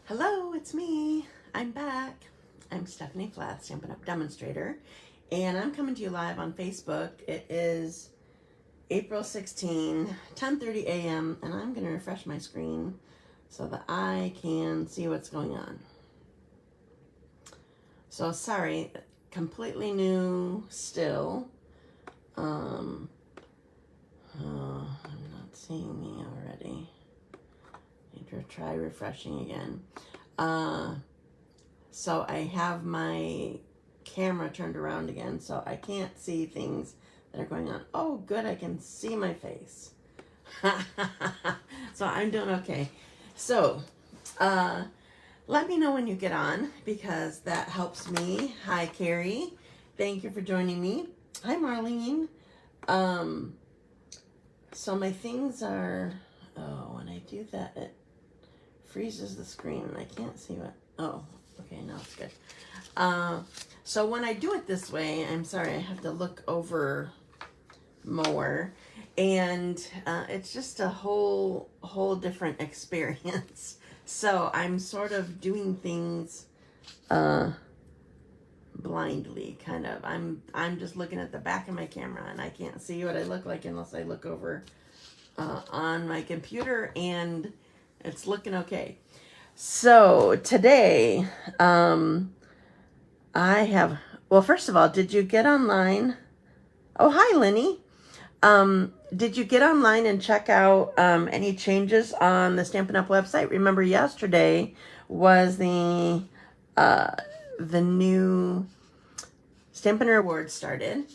Hello, it's me. I'm back. I'm Stephanie Flath, Stampin' Up! Demonstrator, and I'm coming to you live on Facebook. It is April 16, 10:30 a.m., and I'm going to refresh my screen so that I can see what's going on. So sorry, completely new still. I'm not seeing me already. Need to try refreshing again. So I have my camera turned around again, so I can't see things that are going on. Oh, good, I can see my face. So I'm doing okay. So, let me know when you get on, because that helps me. Hi, Carrie. Thank you for joining me. Hi, Marlene. So my things are, oh, when I do that, it freezes the screen and I can't see what, oh, okay, now it's good. So when I do it this way, I'm sorry, I have to look over more, and it's just a whole different experience. So I'm sort of doing things blindly, kind of. I'm just looking at the back of my camera, and I can't see what I look like unless I look over on my computer, and it's looking okay. So today, I have, well, first of all, did you get online? Oh, hi, Lenny. Did you get online and check out any changes on the Stampin' Up! Website? Remember, yesterday was the new Stampin' Rewards started.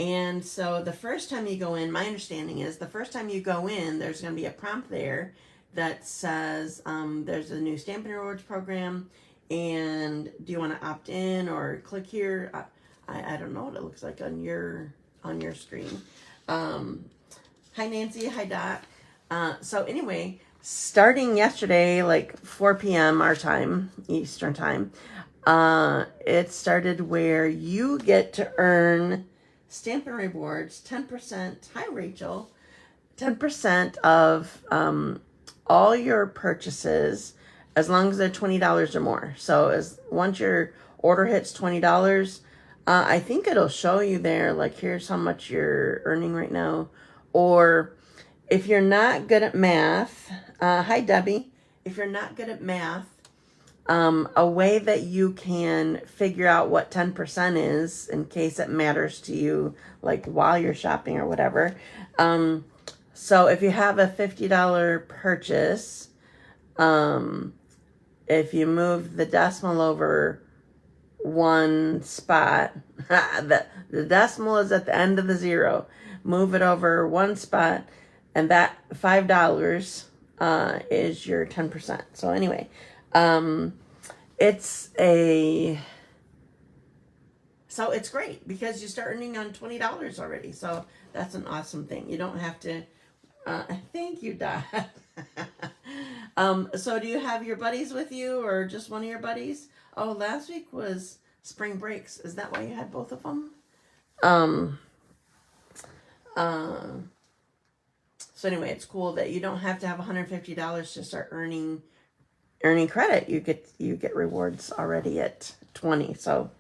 And so the first time you go in, my understanding is the first time you go in, there's going to be a prompt there that says there's a new Stampin' Rewards program, and do you want to opt in or click here? I don't know what it looks like on your screen. Hi, Nancy. Hi, Dot. So anyway, starting yesterday, like 4 p.m. our time, Eastern time, it started where you get to earn Stampin' Rewards 10%. Hi, Rachel. 10% of all your purchases, as long as they're $20 or more. So once your order hits $20, I think it'll show you there, like, here's how much you're earning right now. Or if you're not good at math, hi, Debbie. If you're not good at math, a way that you can figure out what 10% is, in case it matters to you, like while you're shopping or whatever. So if you have a $50 purchase, if you move the decimal over one spot, the decimal is at the end of the zero, move it over one spot, and that $5 is your 10%. So anyway, it's great because you start earning on $20 already. So that's an awesome thing. You don't have to, thank you, Dot. So do you have your buddies with you, or just one of your buddies? Oh, last week was spring breaks. Is that why you had both of them? So anyway, it's cool that you don't have to have $150 to start earning credit. You get rewards already at 20. So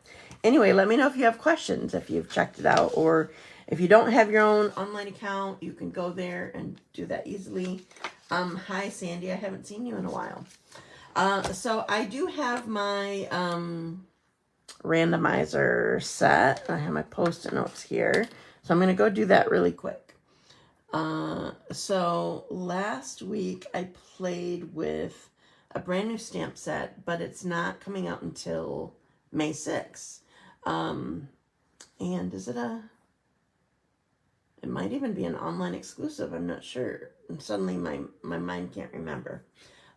anyway, let me know if you have questions, if you've checked it out, or if you don't have your own online account, you can go there and do that easily. Hi, Sandy. I haven't seen you in a while. So I do have my randomizer set. I have my Post-it notes here. So I'm going to go do that really quick. So last week I played with a brand new stamp set, but it's not coming out until May 6th. And is it it might even be an online exclusive. I'm not sure. And suddenly my mind can't remember.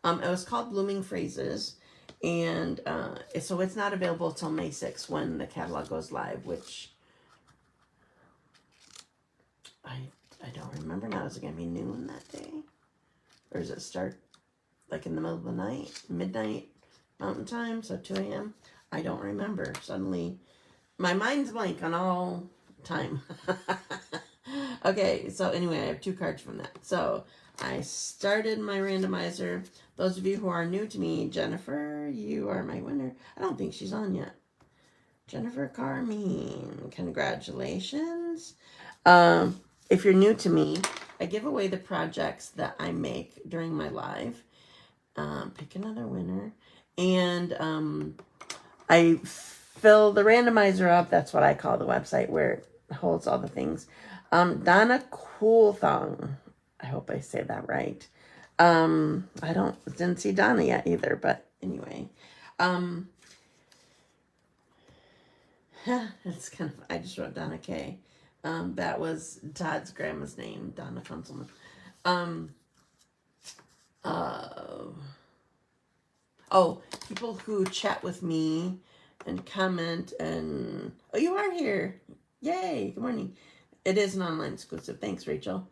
It was called Blooming Phrases, and so it's not available till May 6th when the catalog goes live, which I don't remember now. Is it going to be noon that day? Or does it start like in the middle of the night, midnight Mountain Time, so 2 a.m.? I don't remember. Suddenly, my mind's blank on all time. Okay, so anyway, I have 2 cards from that. So I started my randomizer. Those of you who are new to me, Jennifer, you are my winner. I don't think she's on yet. Jennifer Carmean, congratulations. If you're new to me, I give away the projects that I make during my live. Pick another winner. And I fill the randomizer up. That's what I call the website where it holds all the things. Donna Koolthong. I hope I say that right. I didn't see Donna yet either, but anyway. It's kind of, I just wrote Donna K. That was Todd's grandma's name, Donna Kunzelman. People who chat with me and comment and, oh, you are here. Yay, good morning. It is an online exclusive. Thanks, Rachel.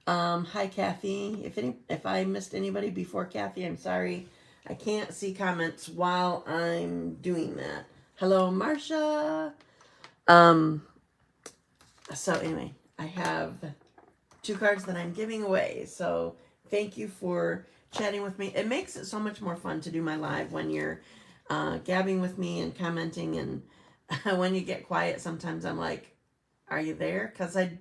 Hi, Kathy. If I missed anybody before Kathy, I'm sorry. I can't see comments while I'm doing that. Hello, Marcia. So anyway, I have 2 cards that I'm giving away. So thank you for chatting with me. It makes it so much more fun to do my live when you're gabbing with me and commenting. And when you get quiet, sometimes I'm like, are you there? Because I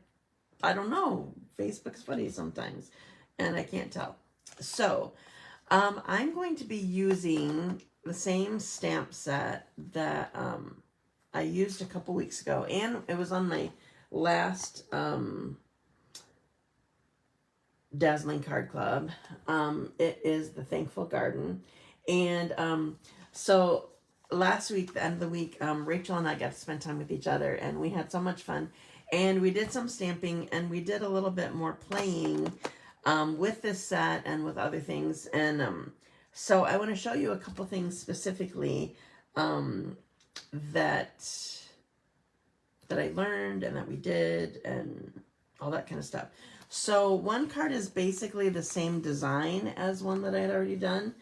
don't know. Facebook's funny sometimes, and I can't tell. So I'm going to be using the same stamp set that I used a couple weeks ago, and it was on my last Dazzling Card Club. It is the Thankful Garden. And so last week, the end of the week, Rachel and I got to spend time with each other, and we had so much fun. And we did some stamping, and we did a little bit more playing with this set and with other things. And so I want to show you a couple things specifically that I learned and that we did and all that kind of stuff. So one card is basically the same design as one that I had already done,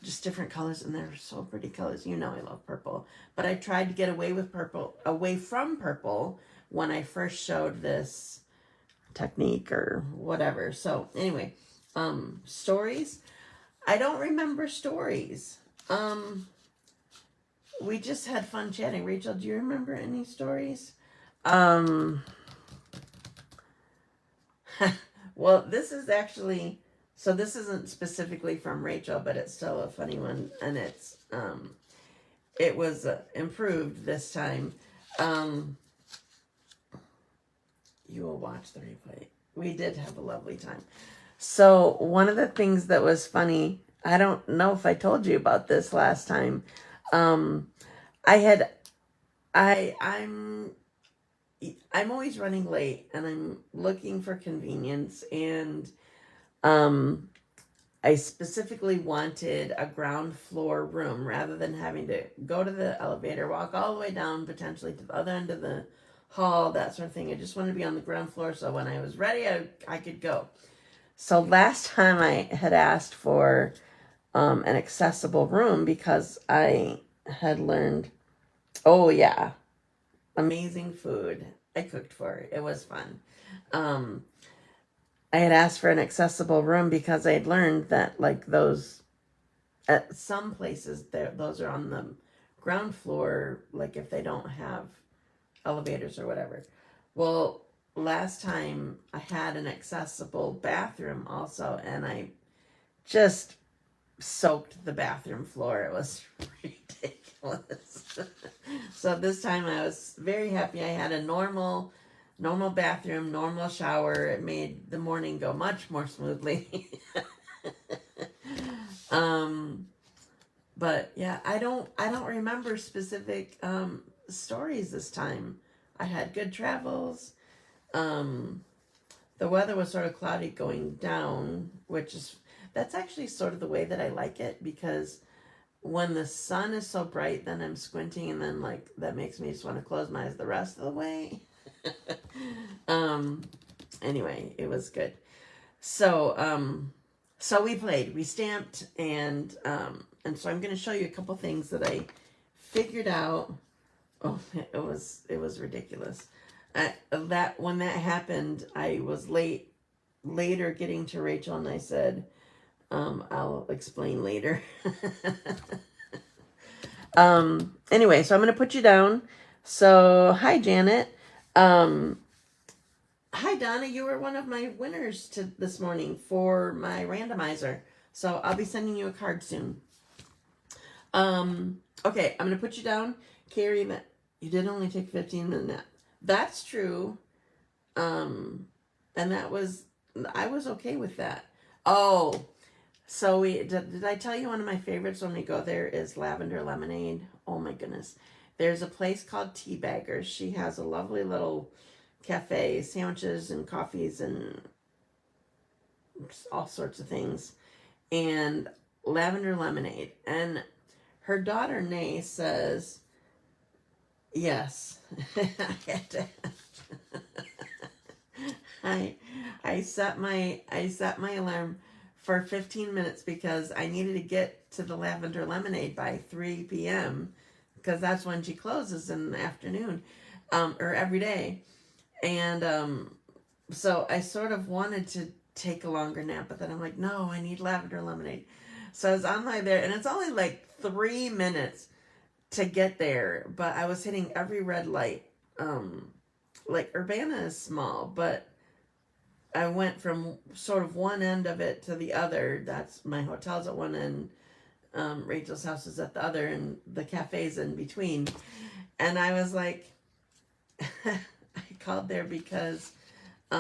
just different colors, and they're so pretty colors. You know I love purple, but I tried to get away from purple when I first showed this technique or whatever. So anyway, stories. I don't remember stories. We just had fun chatting. Rachel, do you remember any stories? Well, this is actually, so this isn't specifically from Rachel, but it's still a funny one, and it was improved this time. You will watch the replay. We did have a lovely time. So one of the things that was funny, I don't know if I told you about this last time. I'm always running late, and I'm looking for convenience, and I specifically wanted a ground floor room rather than having to go to the elevator, walk all the way down potentially to the other end of the hall, that sort of thing. I just wanted to be on the ground floor, so when I was ready, I could go. So last time I had asked for an accessible room because I had learned, oh yeah, amazing food I cooked for it. It was fun. I had asked for an accessible room because I had learned that, like, those at some places those are on the ground floor, like if they don't have elevators or whatever. Well, last time I had an accessible bathroom also, and I just soaked the bathroom floor. It was ridiculous. So this time I was very happy. I had a normal bathroom, normal shower. It made the morning go much more smoothly. But yeah, I don't remember specific stories this time. I had good travels. The weather was sort of cloudy going down, that's actually sort of the way that I like it, because when the sun is so bright, then I'm squinting, and then like that makes me just want to close my eyes the rest of the way. Anyway, it was good. So we played, we stamped, and so I'm going to show you a couple things that I figured out. Oh, it was ridiculous. When that happened, I was late later getting to Rachel, and I said, I'll explain later. Anyway, so I'm going to put you down. So, hi, Janet. Hi, Donna. You were one of my winners this morning for my randomizer. So I'll be sending you a card soon. Okay, I'm going to put you down. Carrie, that you did only take 15 minutes. That's true. And I was okay with that. Oh, so did I tell you one of my favorites when we go there is lavender lemonade? Oh my goodness. There's a place called Teabaggers. She has a lovely little cafe, sandwiches and coffees and all sorts of things. And lavender lemonade. And her daughter, Nay, says, yes. I set my alarm for 15 minutes because I needed to get to the lavender lemonade by 3 p.m. because that's when she closes in the afternoon, or every day. And so I sort of wanted to take a longer nap, but then I'm like, no, I need lavender lemonade. So I was on my there, and it's only like 3 minutes to get there, but I was hitting every red light. Like Urbana is small, but I went from sort of one end of it to the other. That's my hotel's at one end, Rachel's house is at the other, and the cafe's in between. And I was like, I called there because I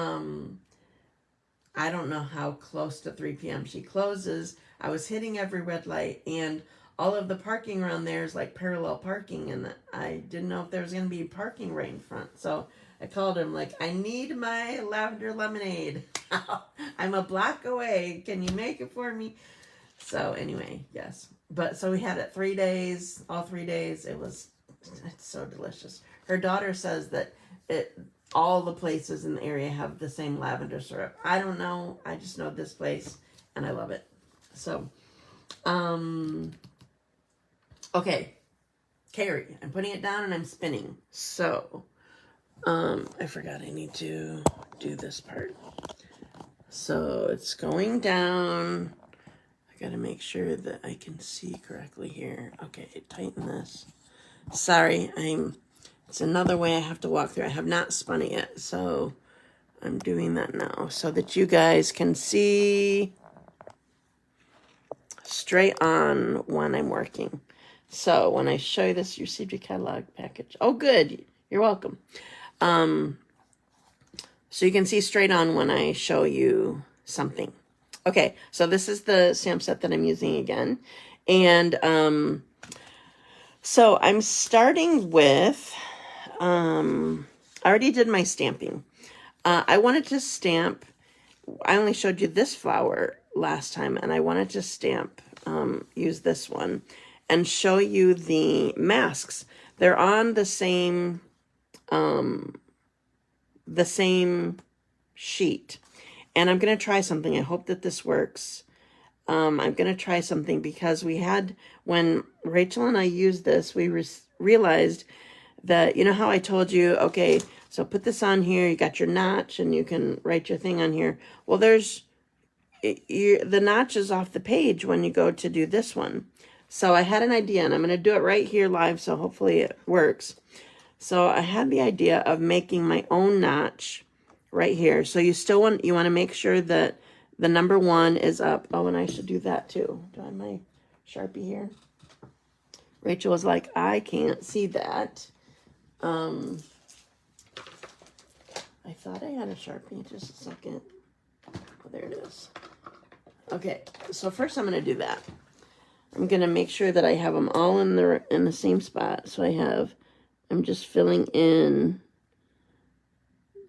don't know how close to 3 p.m. she closes. I was hitting every red light, and all of the parking around there is like parallel parking, and I didn't know if there was going to be parking right in front. So I called him like, I need my lavender lemonade. I'm a block away. Can you make it for me? So anyway, yes. But so we had it 3 days, all 3 days. It's so delicious. Her daughter says that all the places in the area have the same lavender syrup. I don't know. I just know this place and I love it. So, okay. Carrie, I'm putting it down and I'm spinning. So, I forgot I need to do this part. So it's going down. I gotta make sure that I can see correctly here. Okay, tighten this. Sorry, it's another way I have to walk through. I have not spun it yet, so I'm doing that now so that you guys can see straight on when I'm working. So when I show you this, you received your catalog package. Oh, good. You're welcome. So you can see straight on when I show you something. Okay, so this is the stamp set that I'm using again. And so I'm starting with, I already did my stamping. I wanted to stamp, I only showed you this flower last time, and I wanted to stamp, use this one, and show you the masks. They're on the same sheet. And I'm going to try something. I hope that this works. I'm going to try something because when Rachel and I used this, we realized that, you know how I told you, okay, so put this on here, you got your notch, and you can write your thing on here. Well, the notch is off the page when you go to do this one. So I had an idea, and I'm going to do it right here live, so hopefully it works. So I had the idea of making my own notch right here. So you want to make sure that the number 1 is up. Oh, and I should do that too. Do I have my Sharpie here? Rachel was like, I can't see that. I thought I had a Sharpie. Just a second. Oh, there it is. Okay, so first I'm going to do that. I'm going to make sure that I have them all in the same spot. So I'm just filling in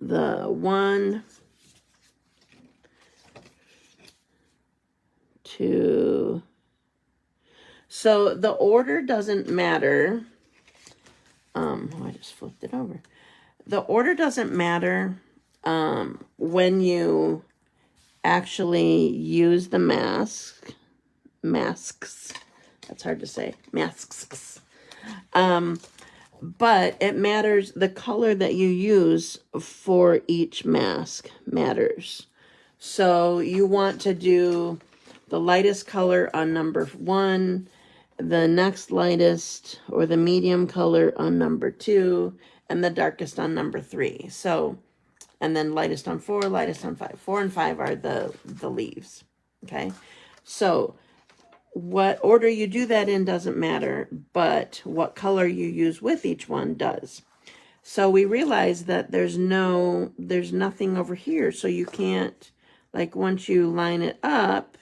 the 1, 2. So the order doesn't matter. I just flipped it over. The order doesn't matter when you actually use the masks. That's hard to say. Masks. But it matters, the color that you use for each mask matters. So you want to do the lightest color on number 1, the next lightest or the medium color on number 2, and the darkest on number 3. So, and then lightest on 4, lightest on 5. 4 and 5 are the leaves. Okay. So what order you do that in doesn't matter, but what color you use with each one does. So we realize that there's nothing over here. So you can't, like, once you line it up,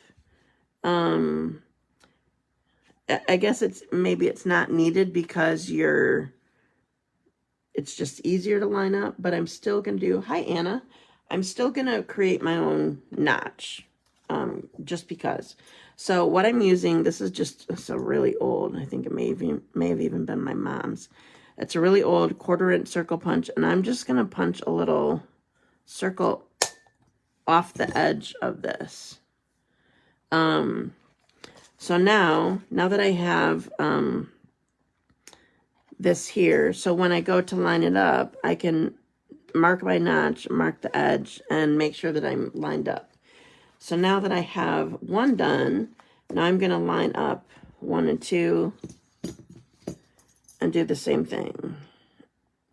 I guess maybe it's not needed because it's just easier to line up, but I'm still going to do, hi Anna, I'm still going to create my own notch, just because. So what I'm using, this is just, it's a really old, I think it may have even been my mom's. It's a really old 1/4 inch circle punch, and I'm just going to punch a little circle off the edge of this. So now that I have this here, so when I go to line it up, I can mark my notch, mark the edge, and make sure that I'm lined up. So now that I have 1 done, now I'm going to line up 1 and 2 and do the same thing. I'm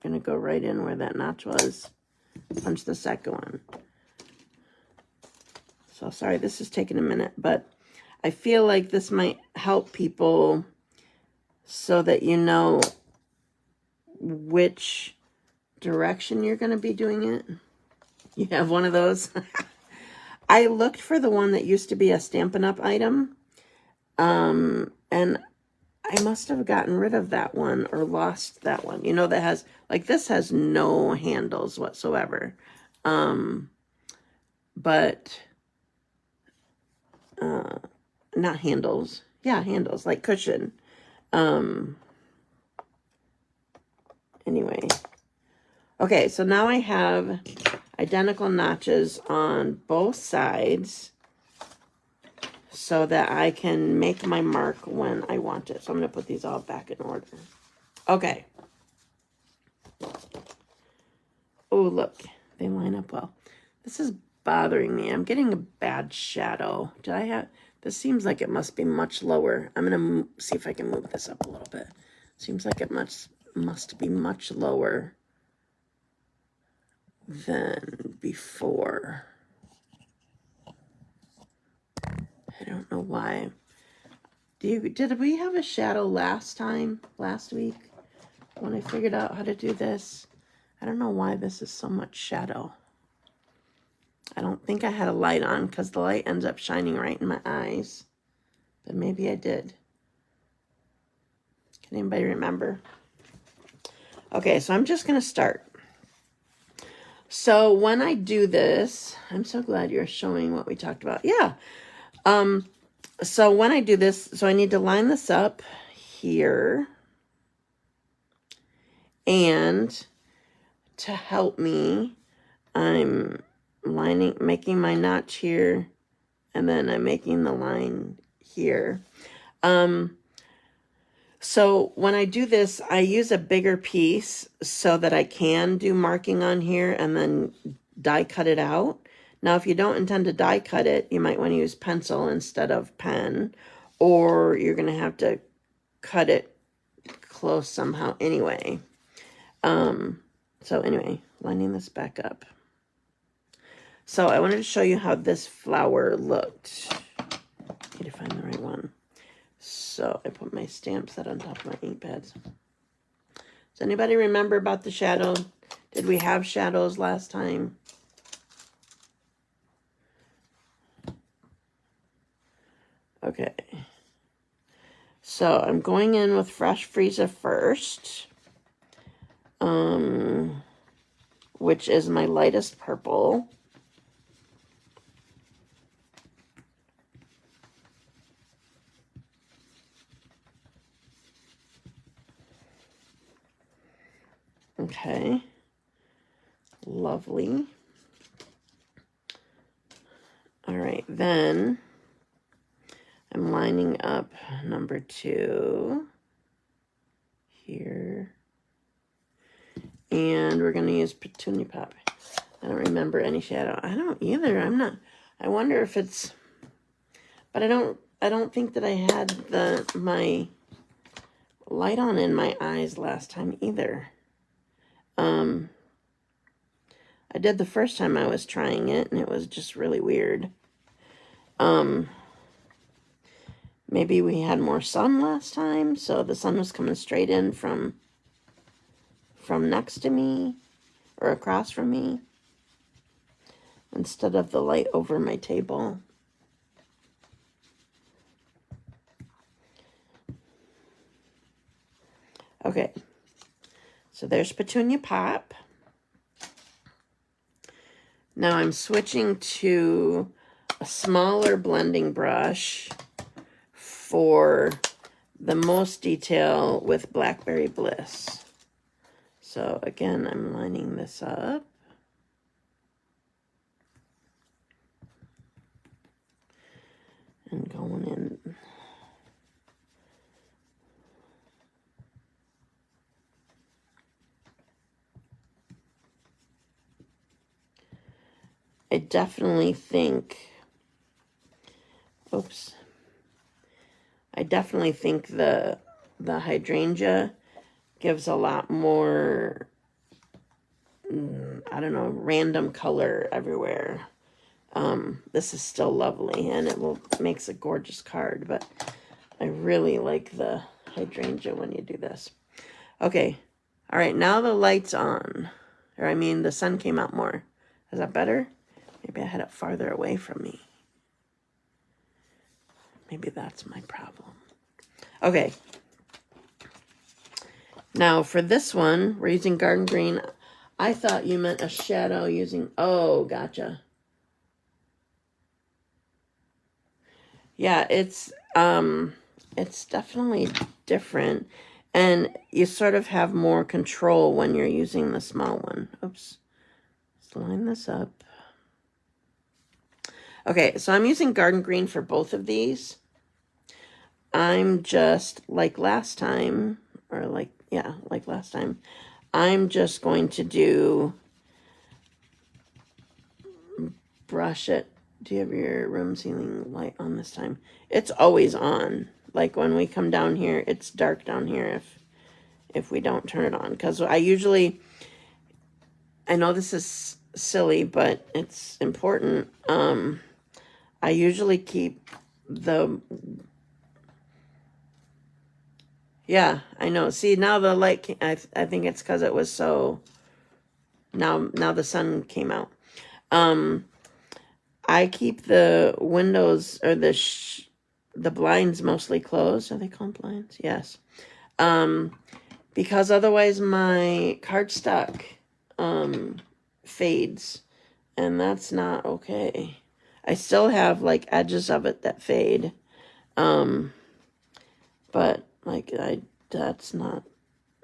going to go right in where that notch was, punch the second one. So sorry, this is taking a minute, but I feel like this might help people so that you know which direction you're going to be doing it. You have one of those? I looked for the one that used to be a Stampin' Up! Item, and I must have gotten rid of that one or lost that one. You know, that has, like, this has no handles whatsoever. But, not handles. Yeah, handles, like cushion. Anyway. Okay, so now I have identical notches on both sides so that I can make my mark when I want it. So I'm going to put these all back in order. Okay. Oh, look. They line up well. This is bothering me. I'm getting a bad shadow. This seems like it must be much lower. I'm going to see if I can move this up a little bit. Seems like it must be much lower than before. I don't know why. Did we have a shadow last week, when I figured out how to do this? I don't know why this is so much shadow. I don't think I had a light on because the light ends up shining right in my eyes. But maybe I did. Can anybody remember? Okay, so I'm just going to start. So when I do this, I'm so glad you're showing what we talked about. Yeah. So when I do this, so I need to line this up here. And to help me, I'm making my notch here, and then I'm making the line here. So when I do this, I use a bigger piece so that I can do marking on here and then die cut it out. Now, if you don't intend to die cut it, you might want to use pencil instead of pen, or you're going to have to cut it close somehow anyway. So anyway, lining this back up. So I wanted to show you how this flower looked. Need to find the right one. So I put my stamp set on top of my ink pads. Does anybody remember about the shadow? Did we have shadows last time? Okay. So I'm going in with Fresh Frieza first, which is my lightest purple. Okay, lovely. All right, then I'm lining up number 2 here. And we're going to use Petunia Pop. I don't remember any shadow. I don't either. I'm not. I wonder if it's, but I don't think that I had my light on in my eyes last time either. I did the first time I was trying it, and it was just really weird. Maybe we had more sun last time, so the sun was coming straight in from next to me, or across from me, instead of the light over my table. Okay, so there's Petunia Pop. Now I'm switching to a smaller blending brush for the most detail with Blackberry Bliss. So again, I'm lining this up. And going in. I definitely think, I definitely think the hydrangea gives a lot more, I don't know, random color everywhere. This is still lovely, and it makes a gorgeous card, but I really like the hydrangea when you do this. Okay, all right, now the light's on, or I mean the sun came out more. Is that better? Maybe I had it farther away from me. Maybe that's my problem. Okay. Now for this one, we're using Garden Green. I thought you meant a shadow using, oh, gotcha. Yeah, it's definitely different. And you sort of have more control when you're using the small one. Oops. Let's line this up. Okay, so I'm using Garden Green for both of these. I'm just, like last time, or like last time, I'm just going to brush it. Do you have your room ceiling light on this time? It's always on. Like when we come down here, it's dark down here if we don't turn it on. Because I know this is silly, but it's important. I usually keep yeah, I know. See, now the light, I think it's because it was so, now the sun came out. I keep the windows, or the blinds mostly closed. Are they called blinds? Yes. Because otherwise my cardstock fades, and that's not okay. I still have like edges of it that fade, but like that's not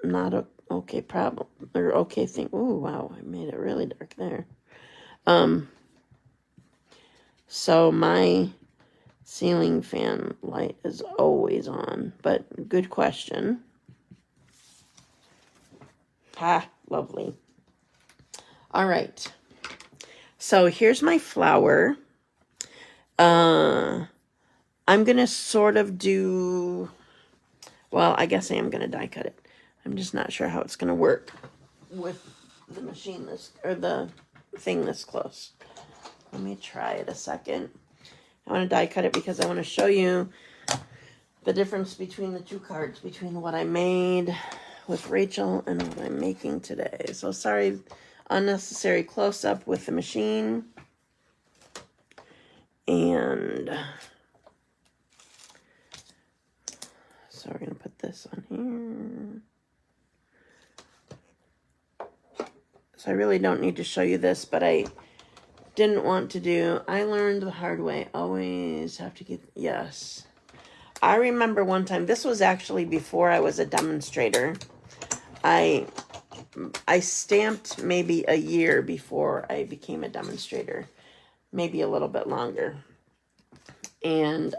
a okay problem, or okay thing. Oh wow, I made it really dark there. So my ceiling fan light is always on, but good question. Ha, lovely. All right. So here's my flower. I'm going to sort of do, well, I guess I am going to die cut it. I'm just not sure how it's going to work with the machine or the thing this close. Let me try it a second. I want to die cut it because I want to show you the difference between the two cards, between what I made with Rachel and what I'm making today. So sorry, unnecessary close-up with the machine. And so we're going to put this on here. So I really don't need to show you this, but I didn't want to I learned the hard way. Always have to get, yes. I remember one time, this was actually before I was a demonstrator. I stamped maybe a year before I became a demonstrator. Maybe a little bit longer. And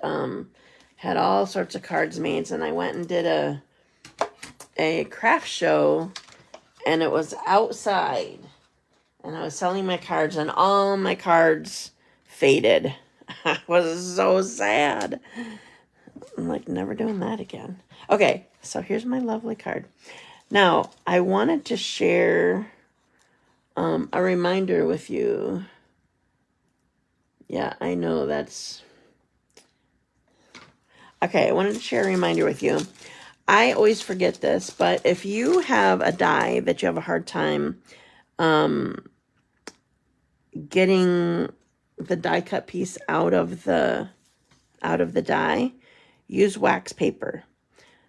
had all sorts of cards made. And I went and did a craft show. And it was outside. And I was selling my cards. And all my cards faded. I was so sad. I'm like, never doing that again. Okay, so here's my lovely card. Now, I wanted to share a reminder with you. Yeah, I know that's... Okay, I wanted to share a reminder with you. I always forget this, but if you have a die that you have a hard time getting the die cut piece out of the die, use wax paper.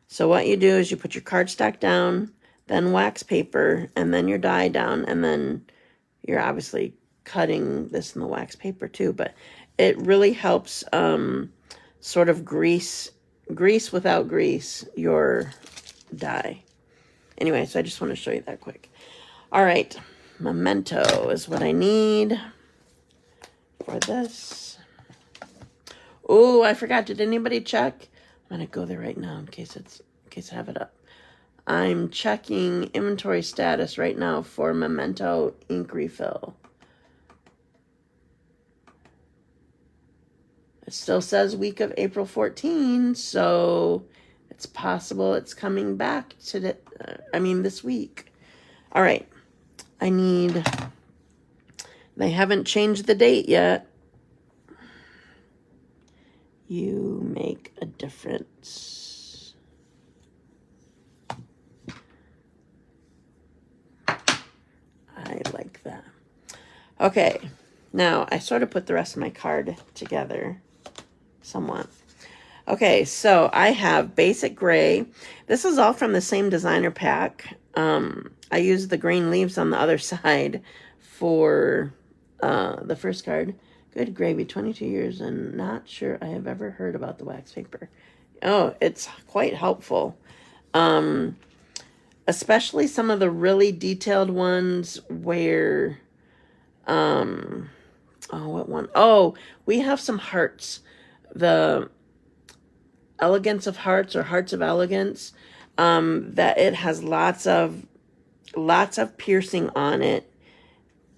So what you do is you put your cardstock down, then wax paper, and then your die down, and then you're obviously cutting this in the wax paper too, but it really helps sort of grease without grease your die. Anyway, so I just want to show you that quick. All right, memento is what I need for this. Oh, I forgot. Did anybody check? I'm gonna go there right now in case I have it up. I'm checking inventory status right now for memento ink refill. It still says week of April 14, so it's possible it's coming back to this week. All right, they haven't changed the date yet. You make a difference. I like that. Okay, now I sort of put the rest of my card together somewhat. Okay, so I have basic gray. This is all from the same designer pack. I used the green leaves on the other side for the first card. Good gravy, 22 years, and not sure I have ever heard about the wax paper. Oh, it's quite helpful. Especially some of the really detailed ones where, oh, what one? Oh, we have some hearts. The Elegance of Hearts or Hearts of Elegance, that it has lots of piercing on it.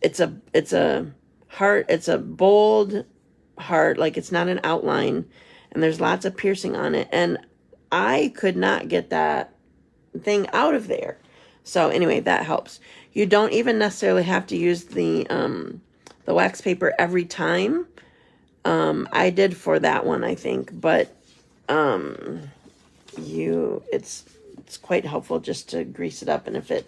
It's a heart. It's a bold heart, like it's not an outline, and there's lots of piercing on it. And I could not get that thing out of there. So anyway, that helps. You don't even necessarily have to use the wax paper every time. I did for that one, I think, but it's quite helpful just to grease it up, and if it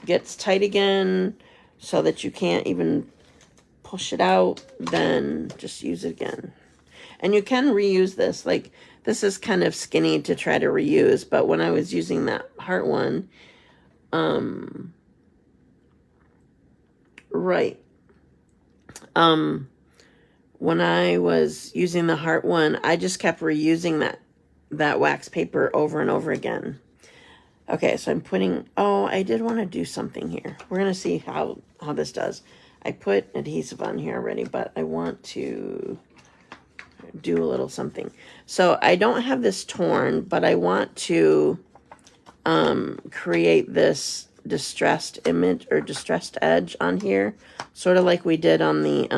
gets tight again so that you can't even push it out, then just use it again. And you can reuse this. Like, this is kind of skinny to try to reuse, but when I was using that heart one, when I was using the heart one, I just kept reusing that wax paper over and over again. Okay, so I'm putting, I did want to do something here. We're going to see how this does. I put adhesive on here already, but I want to do a little something. So I don't have this torn, but I want to create this distressed image or distressed edge on here, sort of like we did on the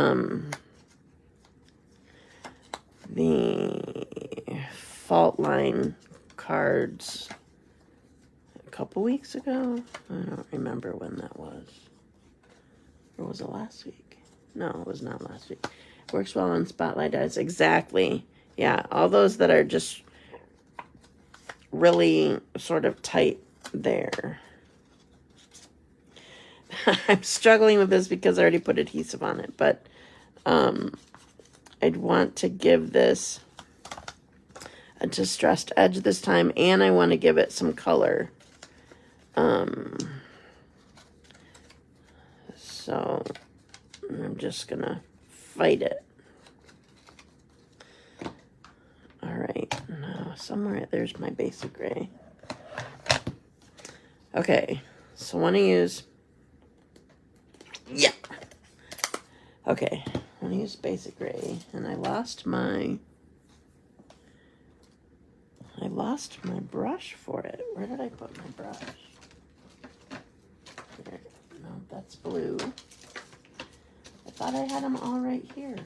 fault line cards a couple weeks ago. I don't remember when that was. Or was it last week? No, it was not last week. Works well on spotlight eyes. Exactly. Yeah, all those that are just really sort of tight there. I'm struggling with this because I already put adhesive on it, but I'd want to give this a distressed edge this time, and I want to give it some color. So I'm just gonna fight it. All right, now somewhere there's my basic gray. Okay, so I want to use, yeah. Okay, I want to use basic gray, and I lost my brush for it. Where did I put my brush? Here. No, that's blue. I thought I had them all right here.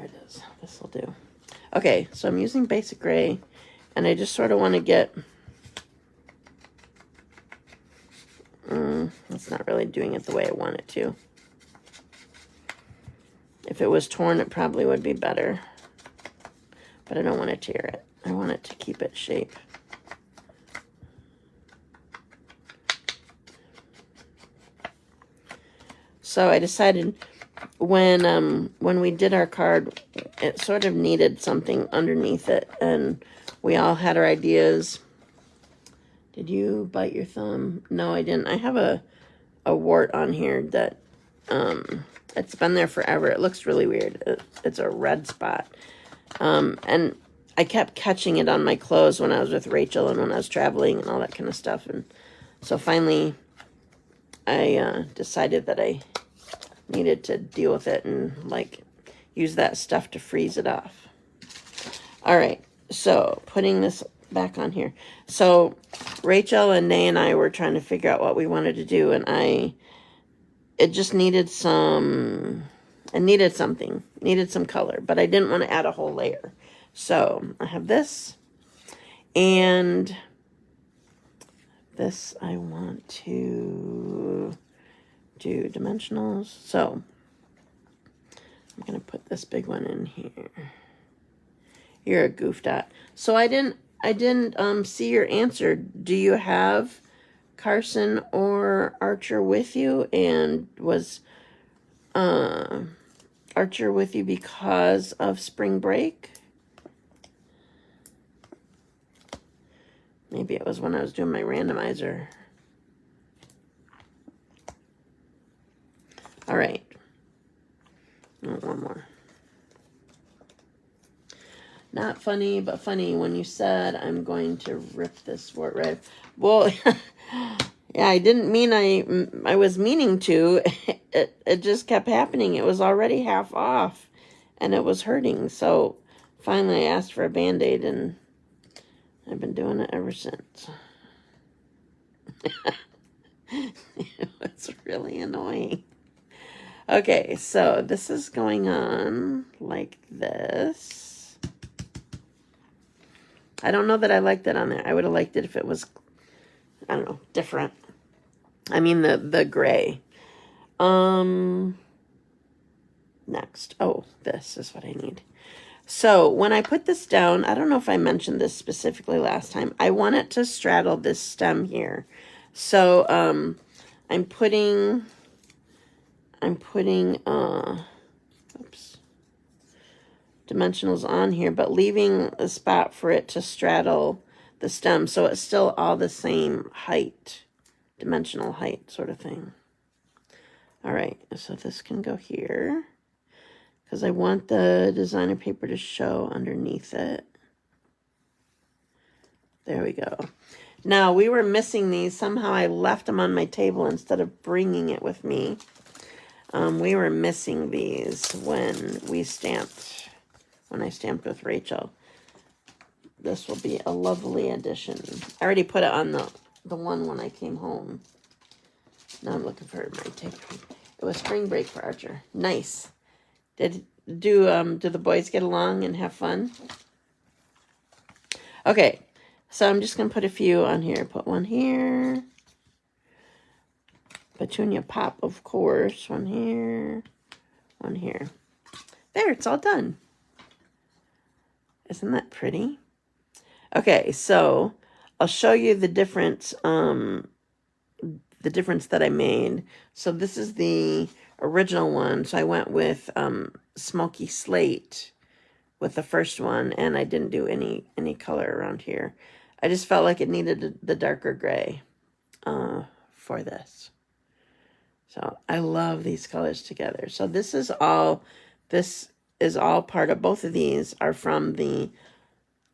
it is. This will do. Okay, so I'm using basic gray, and I just sort of want to get... it's not really doing it the way I want it to. If it was torn, it probably would be better. But I don't want to tear it. I want it to keep its shape. So I decided when we did our card, it sort of needed something underneath it, and we all had our ideas. Did you bite your thumb? No, I didn't. I have a wart on here that it's been there forever. It looks really weird. It's a red spot, and I kept catching it on my clothes when I was with Rachel and when I was traveling and all that kind of stuff. And so finally, I decided that I needed to deal with it and like use that stuff to freeze it off. All right, so putting this back on here. So Rachel and Nay and I were trying to figure out what we wanted to do, and it just needed some, needed some color, but I didn't want to add a whole layer. So I have this, and this I want to do dimensionals. So I'm going to put this big one in here. You're a goof dot. So I didn't see your answer. Do you have Carson or Archer with you? And was Archer with you because of spring break? Maybe it was when I was doing my randomizer. All right. Oh, one more. Not funny, but funny when you said I'm going to rip this wart right. Well, yeah, I didn't mean I was meaning to. It just kept happening. It was already half off, and it was hurting. So finally, I asked for a Band-Aid, and I've been doing it ever since. It's really annoying. Okay, so this is going on like this. I don't know that I liked it on there. I would have liked it if it was, I don't know, different. I mean the gray. Next. Oh, this is what I need. So when I put this down, I don't know if I mentioned this specifically last time. I want it to straddle this stem here. So I'm putting oops, dimensionals on here, but leaving a spot for it to straddle the stem, so it's still all the same height, dimensional height sort of thing. All right, so this can go here because I want the designer paper to show underneath it. There we go. Now, we were missing these. Somehow I left them on my table instead of bringing it with me. We were missing these when I stamped with Rachel. This will be a lovely addition. I already put it on the one when I came home. Now I'm looking for my tape. It was spring break for Archer. Nice. Do the boys get along and have fun? Okay, so I'm just going to put a few on here. Put one here. Petunia Pop, of course. One here. One here. There, it's all done. Isn't that pretty? Okay, so I'll show you the difference that I made. So this is the original one. So I went with Smoky Slate with the first one, and I didn't do any color around here. I just felt like it needed the darker gray for this. So I love these colors together. So this is all part of, both of these are from the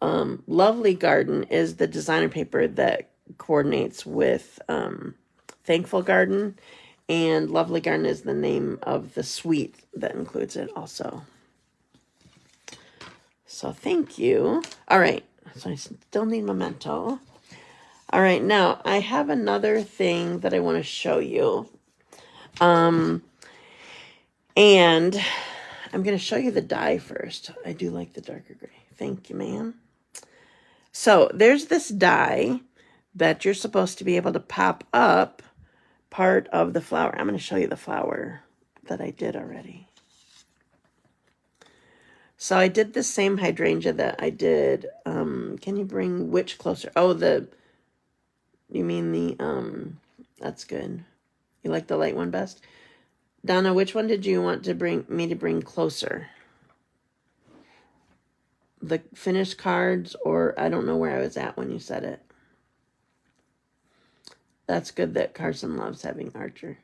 Lovely Garden is the designer paper that coordinates with Thankful Garden, and Lovely Garden is the name of the suite that includes it also. So thank you. All right, so I still need Memento. All right, now I have another thing that I want to show you. And I'm going to show you the dye first. I do like the darker gray. Thank you, ma'am. So there's this dye that you're supposed to be able to pop up part of the flower. I'm going to show you the flower that I did already. So I did the same hydrangea that I did. Can you bring which closer? Oh, you mean the, that's good. You like the light one best? Donna, which one did you want to me to bring closer? The finished cards, or I don't know where I was at when you said it. That's good that Carson loves having Archer.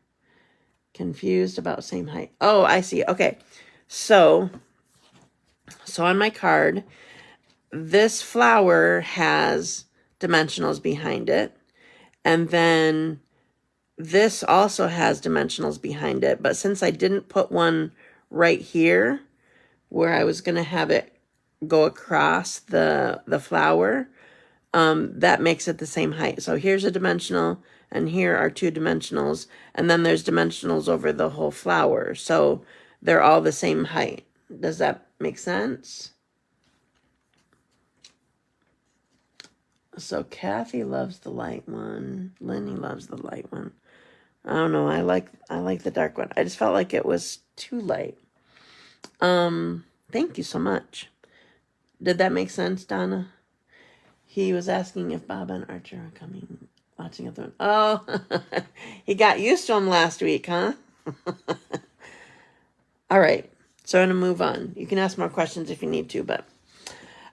Confused about same height. Oh, I see. Okay. So on my card, this flower has dimensionals behind it. And then this also has dimensionals behind it. But since I didn't put one right here where I was going to have it go across the flower, that makes it the same height. So here's a dimensional, and here are two dimensionals, and then there's dimensionals over the whole flower. So they're all the same height. Does that make sense? So Kathy loves the light one. Lenny loves the light one. I don't know. I like the dark one. I just felt like it was too light. Thank you so much. Did that make sense, Donna? He was asking if Bob and Archer are coming, watching a throne. Oh, he got used to him last week, huh? All right. So I'm going to move on. You can ask more questions if you need to, but...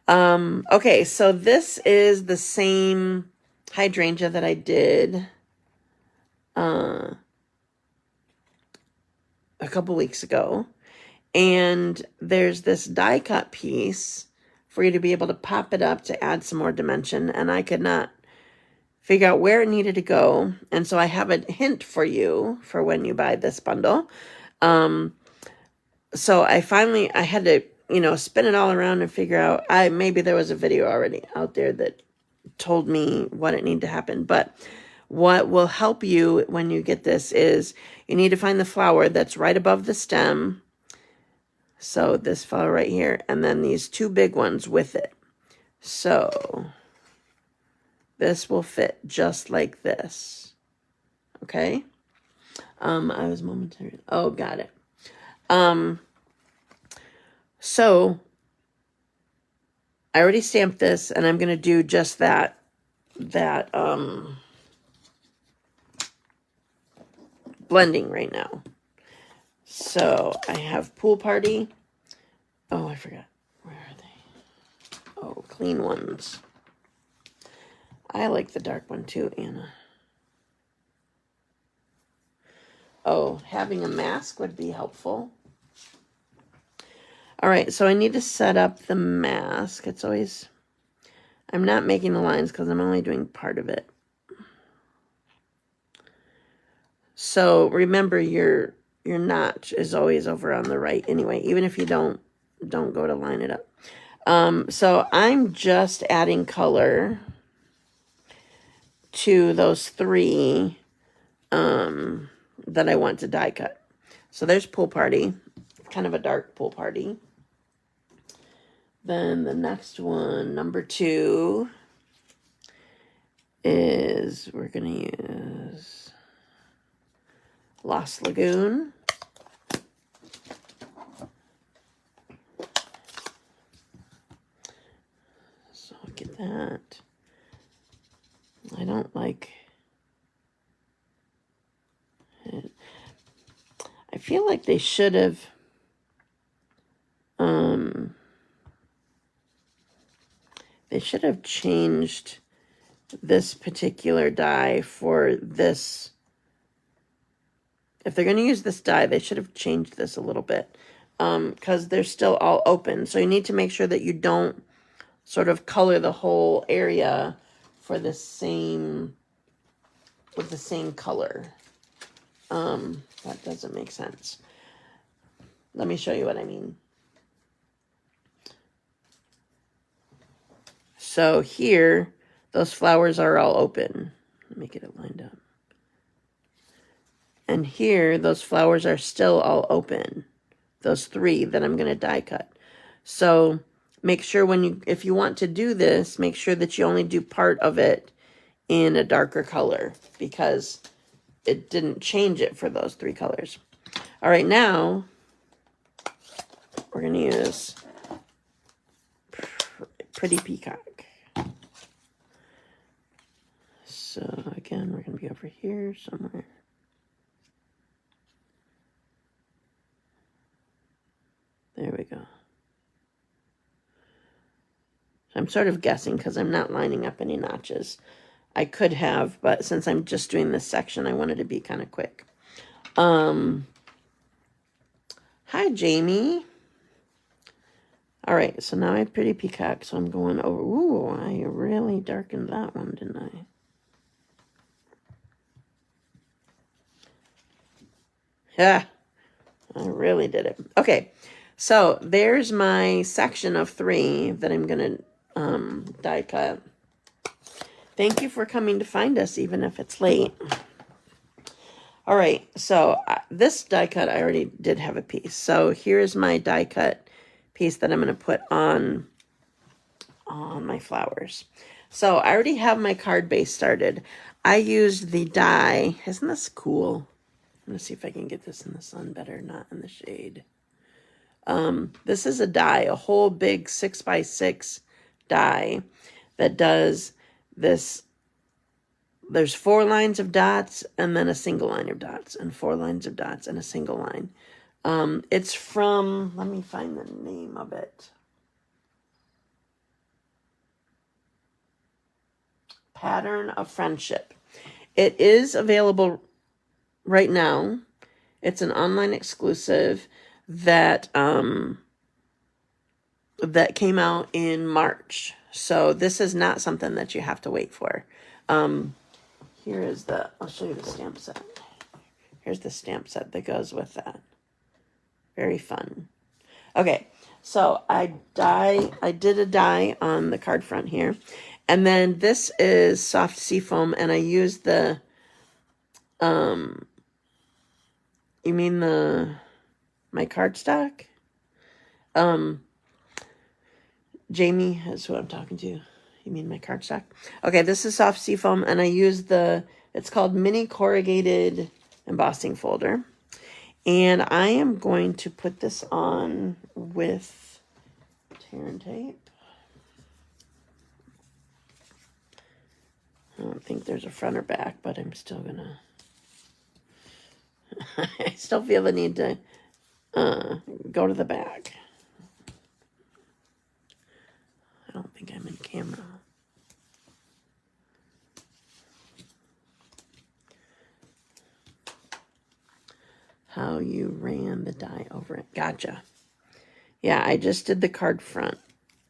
okay, so this is the same hydrangea that I did a couple weeks ago. And there's this die cut piece for you to be able to pop it up to add some more dimension. And I could not figure out where it needed to go. And so I have a hint for you for when you buy this bundle. So I had to, spin it all around and figure out, maybe there was a video already out there that told me what it needed to happen. But what will help you when you get this is you need to find the flower that's right above the stem. So this flower right here, and then these two big ones with it. So this will fit just like this. Okay. I was momentarily, oh, got it. So I already stamped this, and I'm going to do just that blending right now. So I have Pool Party. Oh, I forgot. Where are they? Oh, clean ones. I like the dark one too, Anna. Oh, having a mask would be helpful. All right, so I need to set up the mask. It's always... I'm not making the lines because I'm only doing part of it. So remember, your notch is always over on the right anyway, even if you don't go to line it up. So I'm just adding color to those three that I want to die cut. So there's Pool Party, kind of a dark Pool Party. Then the next one, number 2, is we're going to use Lost Lagoon. So look at that. I don't like it. I feel like they should have changed this particular die for this. If they're going to use this die, they should have changed this a little bit because they're still all open. So you need to make sure that you don't sort of color the whole area for the same, with the same color. That doesn't make sense. Let me show you what I mean. So here, those flowers are all open. Let me get it lined up. And here, those flowers are still all open. those 3 that I'm going to die cut. So make sure if you want to do this, make sure that you only do part of it in a darker color, because it didn't change it for those 3 colors. All right, now we're going to use Pretty Peacock. So again, we're going to be over here somewhere. There we go. I'm sort of guessing because I'm not lining up any notches. I could have, but since I'm just doing this section, I wanted to be kind of quick. Hi, Jamie. All right, so now I have Pretty Peacock, so I'm going over. Ooh, I really darkened that one, didn't I? Yeah, I really did it. Okay, so there's my section of 3 that I'm going to die cut. Thank you for coming to find us, even if it's late. All right, so this die cut, I already did have a piece. So here's my die cut piece that I'm going to put on my flowers. So I already have my card base started. I used the die. Isn't this cool? I'm going to see if I can get this in the sun better, not in the shade. This is a die, a whole big 6x6 die that does this. There's 4 lines of dots and then a single line of dots, and 4 lines of dots and a single line. It's from, let me find the name of it. Pattern of Friendship. It is available right now. It's an online exclusive that that came out in March. So this is not something that you have to wait for. Here is I'll show you the stamp set. Here's the stamp set that goes with that. Very fun. Okay, so I did a die on the card front here. And then this is soft seafoam, and I used the, you mean my cardstock? Jamie is who I'm talking to. You mean my cardstock? Okay, this is soft seafoam, and I used it's called Mini Corrugated Embossing Folder. And I am going to put this on with tear and tape. I don't think there's a front or back, but I'm still gonna... I still feel the need to go to the back. I don't think I'm in camera. How you ran the die over it. Gotcha. Yeah, I just did the card front.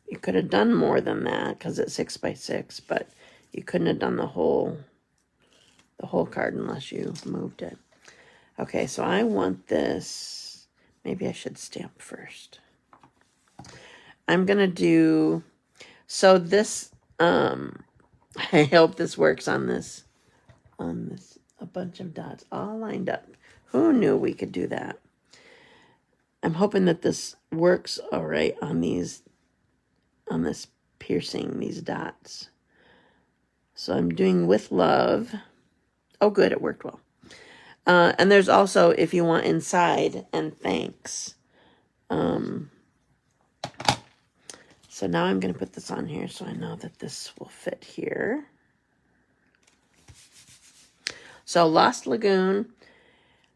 You could have done more than that because it's 6x6, but you couldn't have done the whole card unless you moved it. Okay, so I want this. Maybe I should stamp first. I'm gonna do, so this, I hope this works on this, a bunch of dots all lined up. Who knew we could do that? I'm hoping that this works all right on this piercing, these dots. So I'm doing with love. Oh, good, it worked well. And there's also, if you want, inside and thanks. So now I'm going to put this on here so I know that this will fit here. So Lost Lagoon,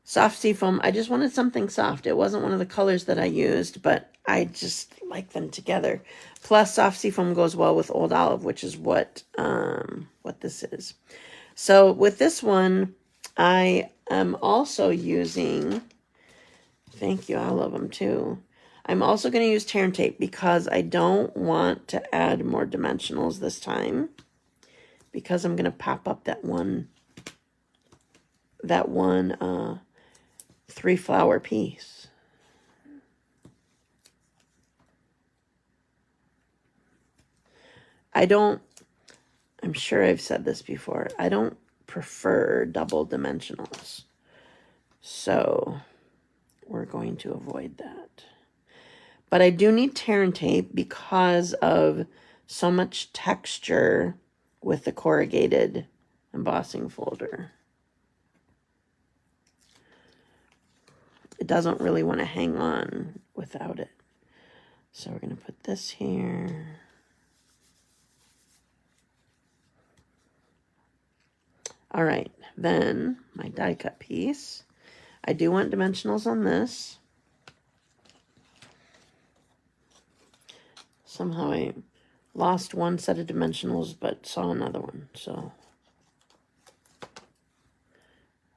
soft seafoam. I just wanted something soft. It wasn't one of the colors that I used, but I just like them together. Plus, soft seafoam goes well with Old Olive, which is what this is. So with this one, I am also using, thank you, I love them too. I'm also going to use tear and tape because I don't want to add more dimensionals this time, because I'm going to pop up that one 3-flower piece. I'm sure I've said this before, I don't prefer double dimensionals. So we're going to avoid that. But I do need tear and tape because of so much texture with the corrugated embossing folder. It doesn't really want to hang on without it. So we're going to put this here. All right, then my die cut piece. I do want dimensionals on this. Somehow I lost one set of dimensionals, but saw another one, so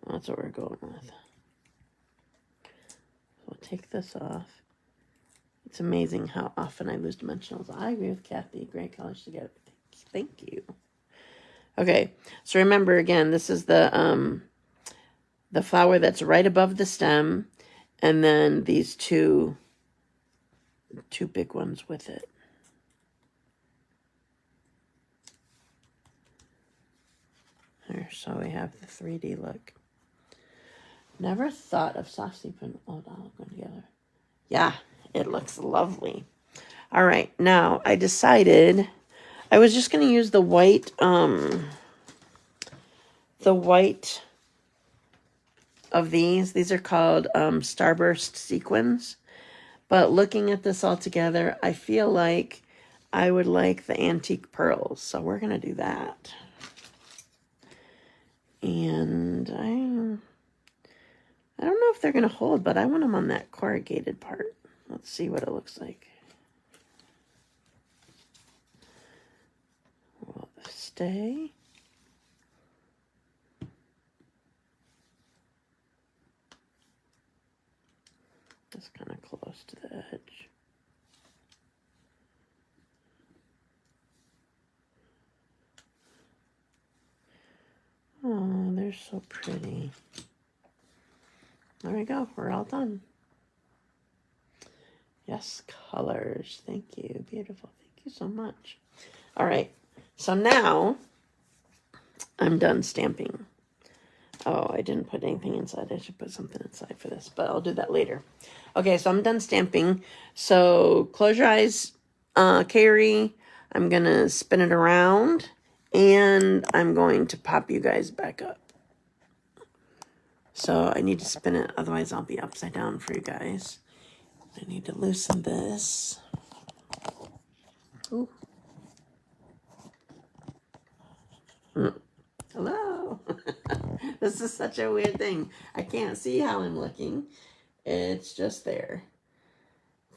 that's what we're going with. So we'll take this off. It's amazing how often I lose dimensionals. I agree with Kathy. Great colors together. Thank you. Okay, so remember again, this is the flower that's right above the stem, and then these two big ones with it. There, so we have the 3D look. Never thought of saucy and old olive going together. Yeah, it looks lovely. All right, now I decided I was just going to use the white of these. These are called Starburst Sequins. But looking at this all together, I feel like I would like the antique pearls. So we're going to do that. And I don't know if they're going to hold, but I want them on that corrugated part. Let's see what it looks like. Will this stay? Just kind of close to the edge. Oh, they're so pretty. There we go. We're all done. Yes, colors. Thank you. Beautiful. Thank you so much. All right. So now I'm done stamping. Oh, I didn't put anything inside. I should put something inside for this, but I'll do that later. Okay, so I'm done stamping. So close your eyes, Carrie. I'm going to spin it around, and I'm going to pop you guys back up. So I need to spin it, otherwise I'll be upside down for you guys. I need to loosen this. Ooh. Hello. This is such a weird thing. I can't see how I'm looking. It's just there.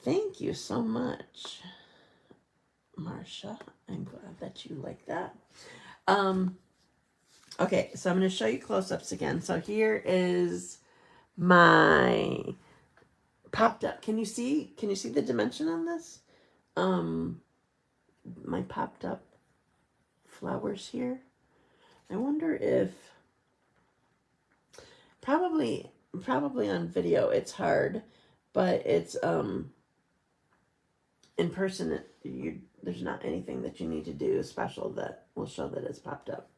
Thank you so much, Marsha. I'm glad that you like that. Okay, so I'm going to show you close-ups again. So here is my popped up. Can you see the dimension on this? My popped up flowers here. I wonder if probably on video it's hard, but it's in person there's not anything that you need to do special that will show that it's popped up.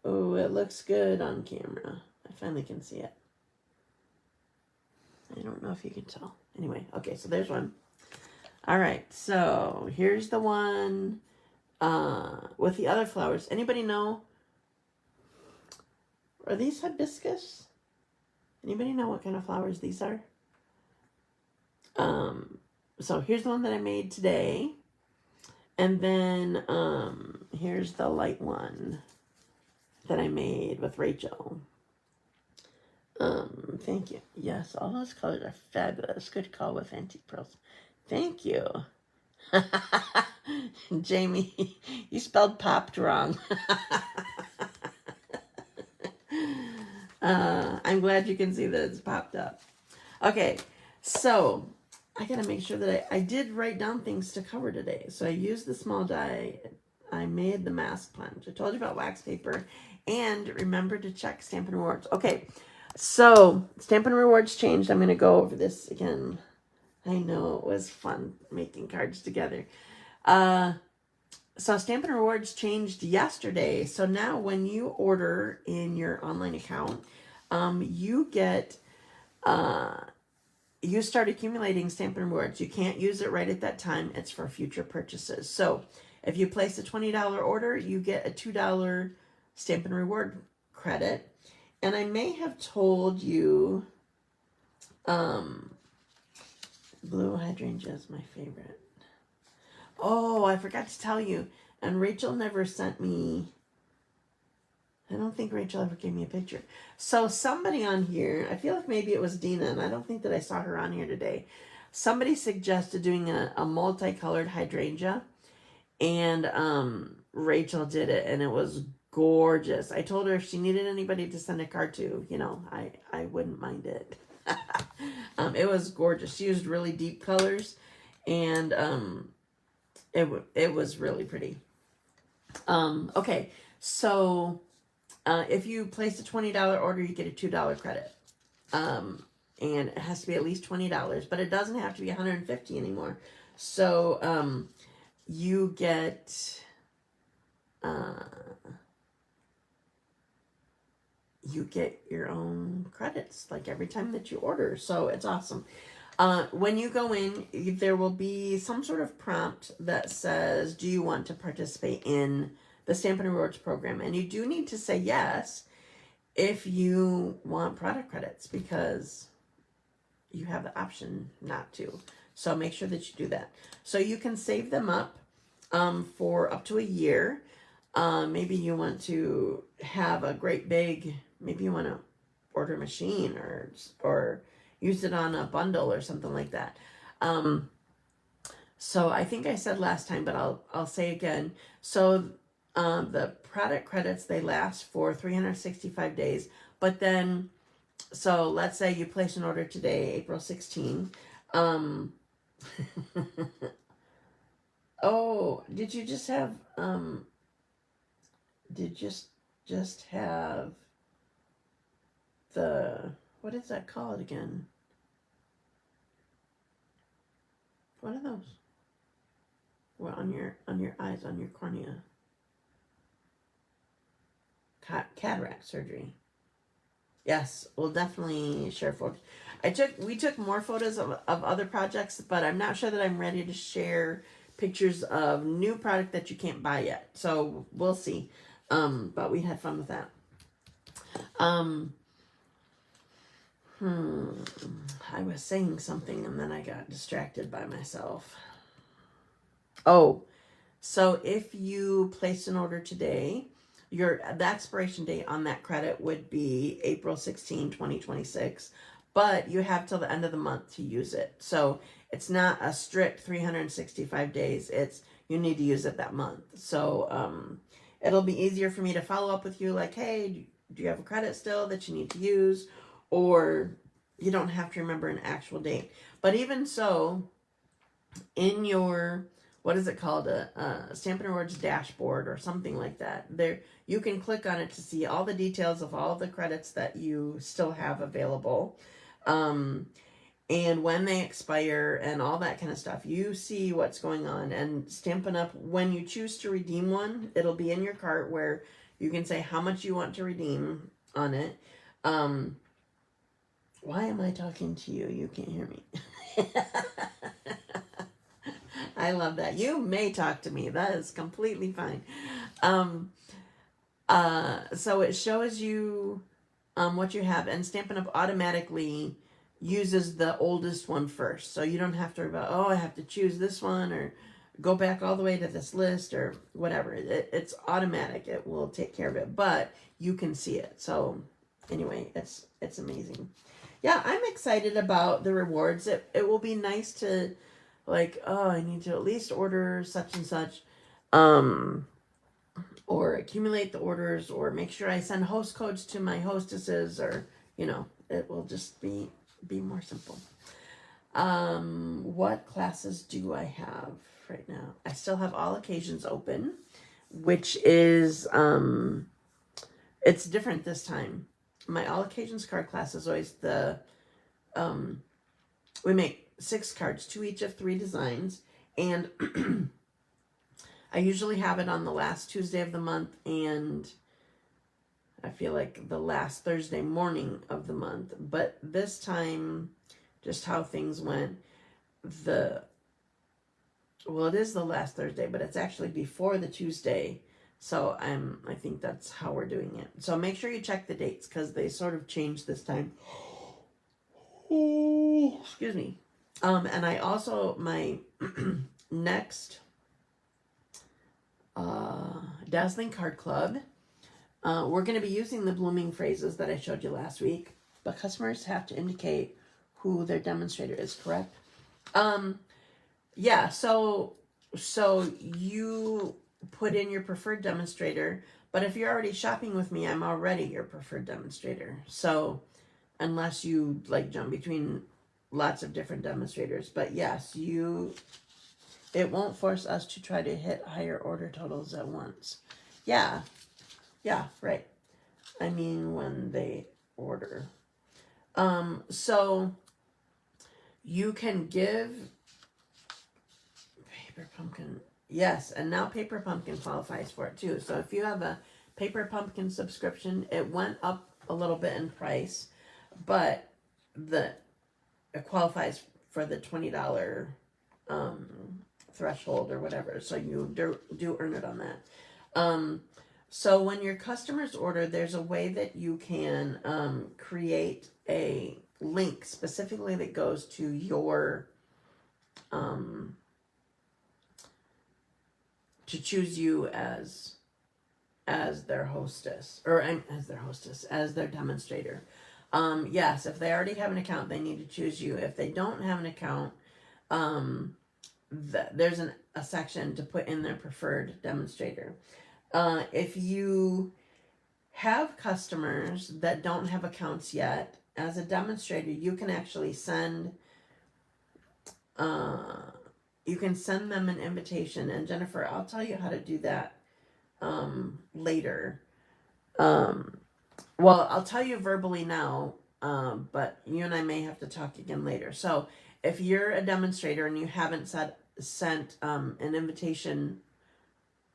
Oh, it looks good on camera. I finally can see it. I don't know if you can tell. Anyway, okay, so there's one. All right, so here's the one with the other flowers. Anybody know? Are these hibiscus? Anybody know what kind of flowers these are? So here's the one that I made today. And then here's the light one that I made with Rachel. Thank you. Yes, all those colors are fabulous. Good call with antique pearls. Thank you. Jamie, you spelled popped wrong. I'm glad you can see that it's popped up. Okay, so I gotta make sure that I did write down things to cover today. So I used the small die. I made the mask punch. I told you about wax paper. And remember to check Stampin' Rewards. Okay, so Stampin' Rewards changed. I'm gonna go over this again. I know it was fun making cards together. So Stampin' Rewards changed yesterday. So now when you order in your online account, you get you start accumulating Stampin' Rewards. You can't use it right at that time. It's for future purchases. So if you place a $20 order, you get a $2 Stampin' Reward credit. And I may have told you, blue hydrangea is my favorite. Oh, I forgot to tell you. And Rachel never sent me, I don't think Rachel ever gave me a picture. So somebody on here, I feel like maybe it was Dina, and I don't think that I saw her on here today. Somebody suggested doing a multicolored hydrangea, and Rachel did it, and it was gorgeous. I told her if she needed anybody to send a card to, you know, I wouldn't mind it. It was gorgeous. She used really deep colors, and it was really pretty. Okay, so if you place a $20 order, you get a $2 credit. And it has to be at least $20, but it doesn't have to be $150 anymore. So you get your own credits like every time that you order. So it's awesome. When you go in, there will be some sort of prompt that says, do you want to participate in the Stampin' Rewards program? And you do need to say yes if you want product credits, because you have the option not to. So make sure that you do that. So you can save them up for up to a year. Maybe you want to have a great big, maybe you want to order a machine or use it on a bundle or something like that. So I think I said last time, but I'll say again. So the product credits, they last for 365 days. But then, so let's say you place an order today, April 16. Oh, did you just have, did just have the, what is that called again? What are those? Well, on your eyes, on your cornea. Cataract surgery. Yes, we'll definitely share photos. We took more photos of other projects, but I'm not sure that I'm ready to share pictures of new product that you can't buy yet. So we'll see. But we had fun with that. I was saying something and then I got distracted by myself. Oh, so if you placed an order today, the expiration date on that credit would be April 16, 2026, but you have till the end of the month to use it. So it's not a strict 365 days. It's, you need to use it that month. So it'll be easier for me to follow up with you like, hey, do you have a credit still that you need to use? Or you don't have to remember an actual date. But even so, in your, what is it called, a Stampin' Rewards dashboard or something like that, there you can click on it to see all the details of all the credits that you still have available, and when they expire and all that kind of stuff. You see what's going on, and Stampin' Up, when you choose to redeem one, it'll be in your cart where you can say how much you want to redeem on it. Why am I talking to you? You can't hear me. I love that. You may talk to me. That is completely fine. So it shows you what you have, and Stampin' Up automatically uses the oldest one first. So you don't have to worry about, oh, I have to choose this one or go back all the way to this list or whatever. It's automatic. It will take care of it, but you can see it. So anyway, it's amazing. Yeah, I'm excited about the rewards. It will be nice to, like, oh, I need to at least order such and such, or accumulate the orders, or make sure I send host codes to my hostesses, or, you know, it will just be more simple. What classes do I have right now? I still have all occasions open, which is, it's different this time. My all occasions card class is always we make 6 cards, 2 each of 3 designs, and I usually have it on the last Tuesday of the month, and I feel like the last Thursday morning of the month. But this time, just how things went, well, it is the last Thursday, but it's actually before the Tuesday. So I think that's how we're doing it. So make sure you check the dates because they sort of changed this time. Oh, excuse me. And I also, my next Dazzling Card Club, we're going to be using the blooming phrases that I showed you last week, but customers have to indicate who their demonstrator is, correct? Yeah, so you put in your preferred demonstrator, but if you're already shopping with me, I'm already your preferred demonstrator. So unless you like jump between lots of different demonstrators, but yes, it won't force us to try to hit higher order totals at once. Yeah, right. I mean, when they order. So you can give Paper Pumpkin. Yes, and now Paper Pumpkin qualifies for it too. So if you have a Paper Pumpkin subscription, it went up a little bit in price, but it qualifies for the $20 threshold or whatever. So you do earn it on that. So when your customers order, there's a way that you can create a link specifically that goes to your to choose you as their hostess, or as their demonstrator. Yes, if they already have an account, they need to choose you. If they don't have an account, there's a section to put in their preferred demonstrator. If you have customers that don't have accounts yet, as a demonstrator, you can actually send them an invitation. And Jennifer, I'll tell you how to do that later. Well, I'll tell you verbally now, but you and I may have to talk again later. So if you're a demonstrator and you haven't sent an invitation,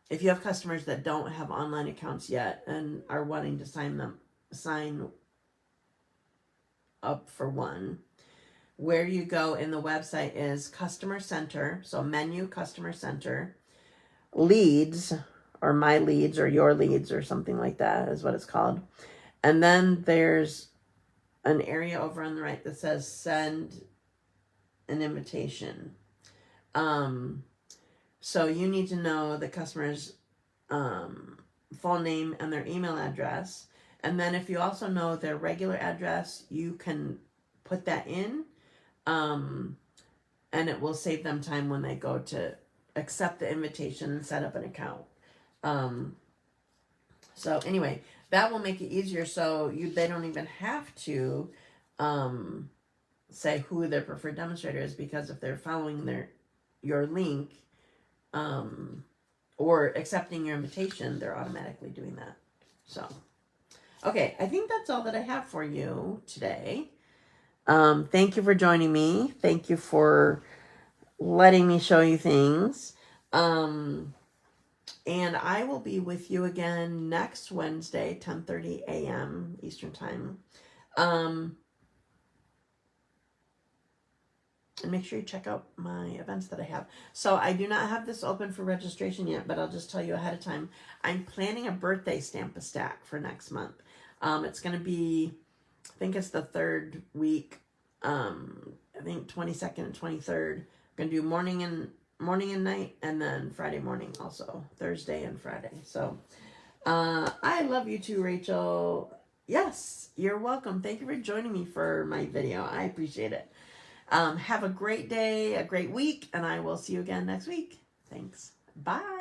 if you have customers that don't have online accounts yet and are wanting to sign up for one, where you go in the website is Customer Center. So menu, Customer Center, leads, or my leads, or your leads, or something like that is what it's called. And then there's an area over on the right that says send an invitation. So you need to know the customer's full name and their email address. And then if you also know their regular address, you can put that in. And it will save them time when they go to accept the invitation and set up an account. So anyway, that will make it easier. So they don't even have to say who their preferred demonstrator is, because if they're following your link or accepting your invitation, they're automatically doing that. So, okay, I think that's all that I have for you today. Thank you for joining me. Thank you for letting me show you things. And I will be with you again next Wednesday, 10:30 a.m. Eastern Time. And make sure you check out my events that I have. So I do not have this open for registration yet, but I'll just tell you ahead of time. I'm planning a birthday Stamp-A-Stack for next month. It's going to be, I think it's the third week. I think 22nd and 23rd. I'm going to do morning and night, and then Friday morning also. Thursday and Friday. So I love you too, Rachel. Yes, you're welcome. Thank you for joining me for my video. I appreciate it. Have a great day, a great week, and I will see you again next week. Thanks. Bye.